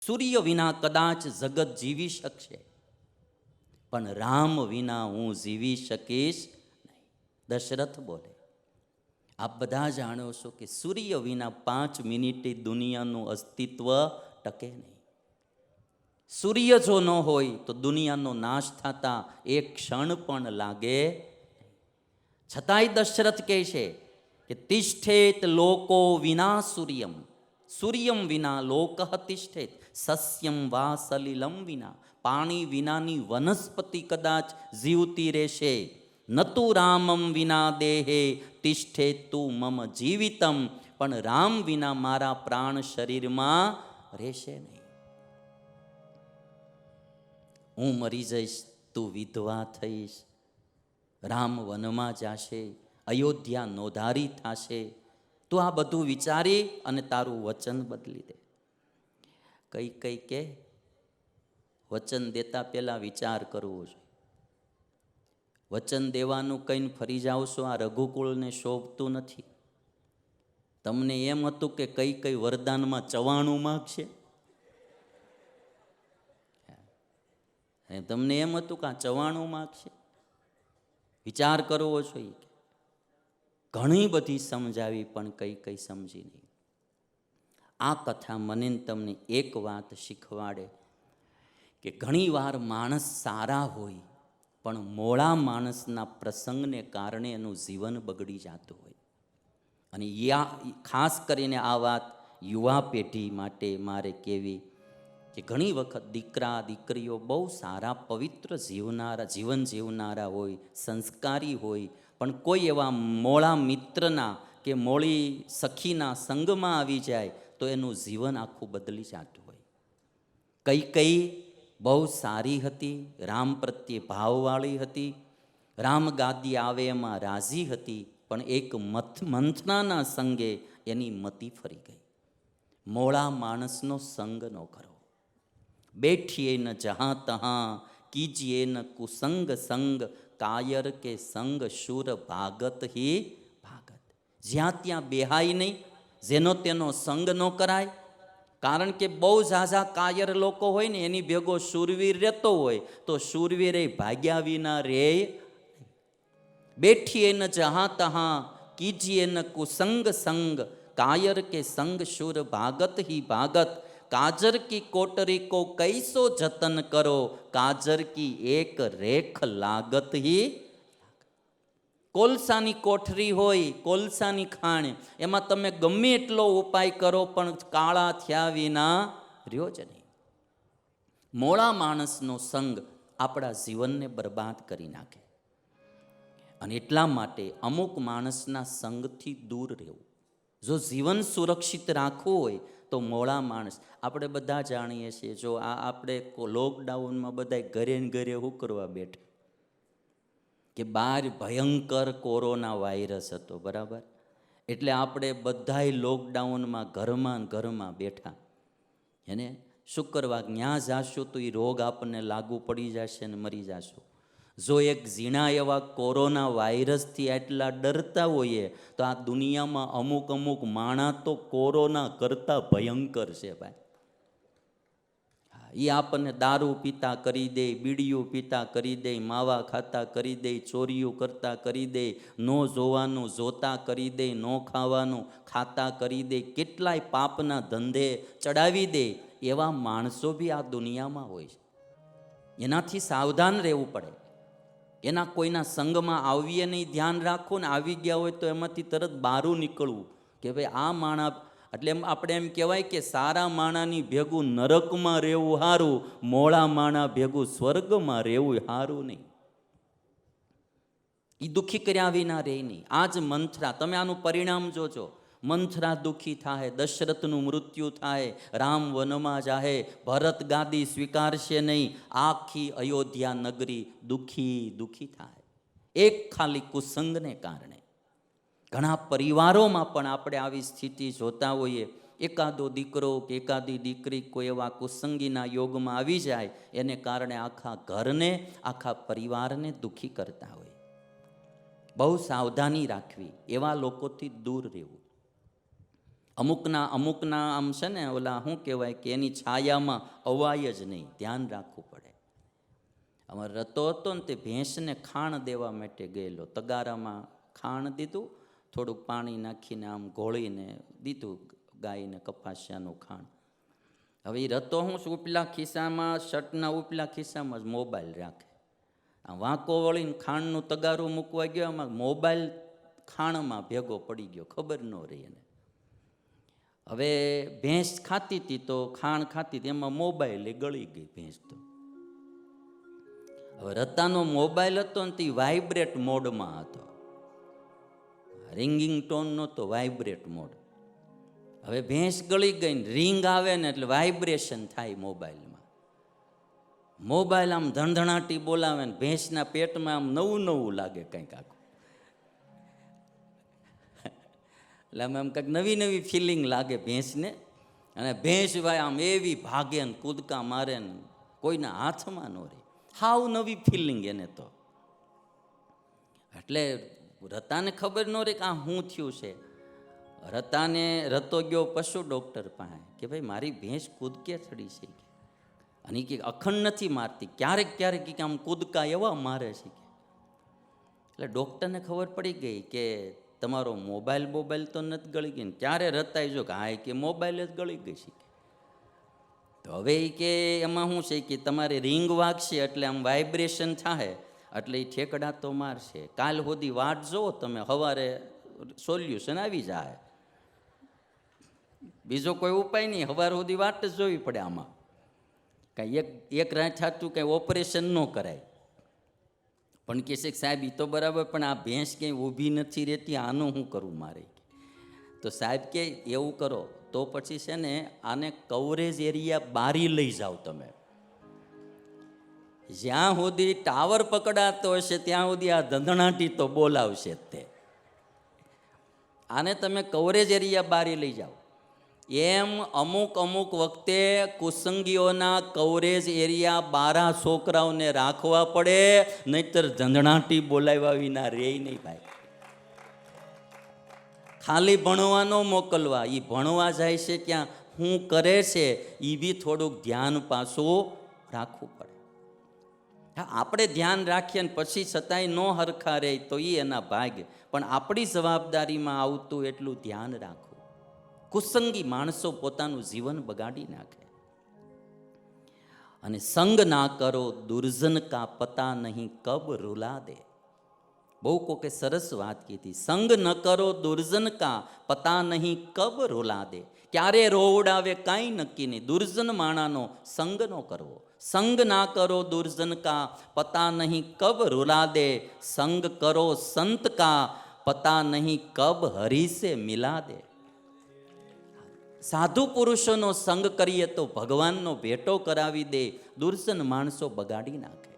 સૂર્ય વિના કદાચ જગત જીવી શકશે, પણ રામ વિના હું જીવી શકીશ નહીં. દશરથ બોલે. આપ બધા જાણો છો કે સૂર્ય વિના 5 મિનિટે દુનિયાનું અસ્તિત્વ ટકે નહીં. સૂર્ય જો ન હોય તો દુનિયાનો નાશ થતા એક ક્ષણ પણ લાગે. છતાંય દશરથ કહે છે કે તિષ્ઠેત લોકો વિના સૂર્યમ, સૂર્યમ વિના લોક તિષ્ઠેત, સસ્યમ વા સલિલમ વિના, પાણી વિનાની વનસ્પતિ કદાચ જીવતી રહેશે. નતુ રામમ વિના દેહે તિષ્ઠેત તું મમ જીવિતમ, પણ રામ વિના મારા પ્રાણ શરીરમાં રહેશે નહીં. હું મરી જઈશ, તું વિધવા થઈશ, રામ વનમાં જશે, અયોધ્યા નોધારી થશે. તું આ બધું વિચારી અને તારું વચન બદલી દે. કઈ કે વચન દેતા પહેલા વિચાર કરવો જોઈએ. વચન દેવાનું કહીને ફરી જાઓ છો, આ રઘુકુળને શોભતું નથી. તમને એમ હતું કે કઈ વરદાનમાં 94 માગશે? તમને એમ હતું કે આ 94 માગશે? વિચાર કરવો જોઈએ. ઘણી બધી સમજાવી પણ કઈ સમજી નહીં. આ કથા મને તમને એક વાત શીખવાડે કે ઘણીવાર માણસ સારા હોય પણ મોળા માણસના પ્રસંગને કારણે એનું જીવન બગડી જતું હોય. અને ખાસ કરીને આ વાત યુવા પેઢી માટે મારે કહેવી કે ઘણી વખત દીકરા દીકરીઓ બહુ સારા પવિત્ર જીવન જીવનારા હોય, સંસ્કારી હોય, પણ કોઈ એવા મોળા મિત્રના કે મોળી સખીના સંગમાં આવી જાય તો એનું જીવન આખું બદલી જતું હોય. કઈ બહુ સારી હતી, રામ પ્રત્યે ભાવવાળી હતી, રામ ગાદી આવે એમાં રાજી હતી, પણ એક મંથનાના સંગે એની મતિ ફરી ગઈ. મોળા માણસનો સંગ ન કરો. બેઠીએ ન જહાં તહાં, કીજીએ ન કુસંગ સંગ, કાયર કે સંગ શુર ભાગત હી ભાગત. જ્યાં ત્યાં બેહાય નહીં, જેનો તેનો સંગ ન કરાય. કારણ કે બહુ ઝાઝા કાયર લોકો હોય ને એની ભેગો શૂરવીર રહેતો હોય તો શૂરવીર એ ભાગ્યા વિના રે. બેઠીએ ન જહાં તહાં, કીજીએ ન કુસંગ સંગ, કાયર કે સંગ શુર ભાગત હી ભાગત. काजर की कोटरी को कैसो जतन करो, काजर की एक रेख लागत ही. કોલસાની કોઠરી હોય, કોલસાની ખાણ, એમાં તમે ગમે એટલો ઉપાય કરો પણ કાળા થયા વિના રહ્યો જ નહીં. મોળા માણસનો સંગ આપણા જીવનને બરબાદ કરી નાખે. અને એટલા માટે અમુક માણસના સંગથી દૂર રહેવું. જો જીવન સુરક્ષિત રાખવું હોય તો મોળા માણસ. આપણે બધા જાણીએ છીએ, જો આપણે લોકડાઉનમાં બધા ઘરે ને ઘરે શું કરવા બેઠા કે બહાર ભયંકર કોરોના વાયરસ હતો, બરાબર? એટલે આપણે બધાય લોકડાઉનમાં ઘરમાં બેઠા. એને શું કરવા? ત્યાં જાશું તો એ રોગ આપણને લાગુ પડી જશે ને મરી જશું. જો એક ઝીણા એવા કોરોના વાયરસથી આટલા ડરતા હોઈએ તો આ દુનિયામાં અમુક માણસ તો કોરોના કરતાં ભયંકર છે ભાઈ. એ આપણને દારૂ પીતા કરી દે, બીડીયું પીતા કરી દે, માવા ખાતા કરી દે, ચોરીઓ કરતા કરી દે, નો જોવાનું જોતા કરી દે, નો ખાવાનું ખાતા કરી દે, કેટલાય પાપના ધંધે ચડાવી દે. એવા માણસો બી આ દુનિયામાં હોય છે. એનાથી સાવધાન રહેવું પડે. એના કોઈના સંગમાં આવીએ નહીં, ધ્યાન રાખો ને આવી ગયા હોય તો એમાંથી તરત બહારું નીકળવું કે ભાઈ આ માણા. એટલે એમ આપણે એમ કહેવાય કે સારા માણાની ભેગું નરકમાં રહેવું સારું, મોળા માણા ભેગું સ્વર્ગમાં રહેવું સારું નહીં. એ દુઃખી કર્યા વિના રહે નહીં. આ જ મંથરા, તમે આનું પરિણામ જોજો. મંથરા દુઃખી થાય, દશરથનું મૃત્યુ થાય, રામ વનમાં જાહે, ભરત ગાદી સ્વીકારશે નહીં, આખી અયોધ્યા નગરી દુઃખી થાય. એક ખાલી કુસંગને કારણે. ઘણા પરિવારોમાં પણ આપણે આવી સ્થિતિ જોતા હોઈએ. એકાદો દીકરો કે એકાદી દીકરી કોઈ એવા કુસંગીના યોગમાં આવી જાય, એને કારણે આખા ઘરને, આખા પરિવારને દુઃખી કરતા હોય. બહુ સાવધાની રાખવી, એવા લોકોથી દૂર રહેવું. અમુકના આમ છે ને ઓલા શું કહેવાય કે એની છાયામાં અવાય જ નહીં, ધ્યાન રાખવું પડે. અમારે રતો હતો ને તે ભેંસને ખાણ દેવા માટે ગયેલો, તગારામાં ખાણ દીધું, થોડુંક પાણી નાખીને આમ ઘોળીને દીધું ગાયને, કપાસિયાનું ખાણ. હવે એ રતો હું ઉપલા ખિસ્સામાં, શર્ટના ઉપલા ખિસ્સામાં જ મોબાઈલ રાખે. આ વાંકો વળીને ખાંડનું તગારું મૂકવા ગયો, આમાં મોબાઈલ ખાણમાં ભેગો પડી ગયો, ખબર ન રહી એને. હવે ભેંસ ખાતી હતી તો ખાણ ખાતી હતી, એમાં મોબાઈલ એ ગળી ગઈ ભેંસ. તો હવે રતાનો મોબાઈલ હતો ને તે વાઇબ્રેટ મોડમાં હતો, રિંગિંગ ટોન નહોતો, વાઇબ્રેટ મોડ. હવે ભેંસ ગળી ગઈ ને રિંગ આવે ને એટલે વાઇબ્રેશન થાય મોબાઈલમાં. મોબાઈલ આમ ધણધણાટી બોલાવે ને ભેંસના પેટમાં આમ નવું નવું લાગે કંઈક આખું. એટલે આમ કંઈક નવી નવી ફિલિંગ લાગે ભેંસને. અને ભેંસ ભાઈ આમ એવી ભાગે ને કૂદકા મારે ને કોઈના હાથમાં ન રહે, હાવ નવી ફિલિંગ એને તો. એટલે રતાને ખબર ન રહી કે આ શું થયું છે. રતો ગયો પશુ ડૉક્ટર પાસે કે ભાઈ મારી ભેંસ કૂદકે ચડી છે, અને કે અખંડ નથી મારતી, ક્યારેક ક્યારેક કે આમ કૂદકા એવા મારે છે. એટલે ડૉક્ટરને ખબર પડી ગઈ કે તમારો મોબાઈલ તો નથી ગળી ગઈ ને. ત્યારે રતાઈ જો કે હા કે મોબાઈલ જ ગળી ગઈ છે. તો હવે એ કે એમાં શું છે કે તમારે રિંગ વાગશે એટલે આમ વાઇબ્રેશન થાય એટલે એ ઠેકડા તો મારશે. કાલ સુધી વાટ જુઓ તમે, સવારે સોલ્યુશન આવી જાય. બીજો કોઈ ઉપાય નહીં, સવાર સુધી વાટ જ જોવી પડે. આમાં કાંઈ એક રાત થતું કાંઈ ઓપરેશન ન કરાય. પણ કહે છે કે સાહેબ એ તો બરાબર, પણ આ ભેંસ ક્યાંય ઊભી નથી રહેતી, આનું શું કરવું મારે? તો સાહેબ કે એવું કરો તો પછી છે ને આને કવરેજ એરિયા બારી લઈ જાઓ તમે. જ્યાં સુધી ટાવર પકડાતો હશે ત્યાં સુધી આ ધંધણાટી તો બોલાવશે જ તે. આને તમે કવરેજ એરિયા બારી લઈ જાઓ. એમ અમુક વખતે કુસંગીઓના કવરેજ એરિયા બારા છોકરાઓને રાખવા પડે, નહીતર ધંધણાટી બોલાવ્યા વિના રે નહીં ભાઈ. ખાલી ભણવાનો મોકલવા, એ ભણવા જાય છે ત્યાં શું કરે છે એ બી થોડુંક ધ્યાન પાછું રાખવું પડે. આપણે ધ્યાન રાખીએ ને પછી છતાંય ન હરખા રહે તો એ એના ભાગ્ય, પણ આપણી જવાબદારીમાં આવતું એટલું ધ્યાન રાખવું. કુસંગી માણસો પોતાનું જીવન બગાડી નાખે. અને સંગ ના કરો દુર્જન કા પતા નહીં કબ રૂલા દે. બહુ કોકે સરસ વાત કીધી, સંગ ન કરો દુર્જન કા પતા નહીં કબ રૂલા દે. ક્યારે રોવડાવે કાંઈ નક્કી નહીં. દુર્જન માણાનો સંગ ન કરવો. સંગ ના કરો દુર્જન કા પતા નહીં કબ રૂલા દે. સંગ કરો સંત કા પતા નહીં કબ હરી સે મિલા દે. સાધુ પુરુષોનો સંગ કરીએ તો ભગવાનનો ભેટો કરાવી દે. દુર્જન માણસો બગાડી નાખે.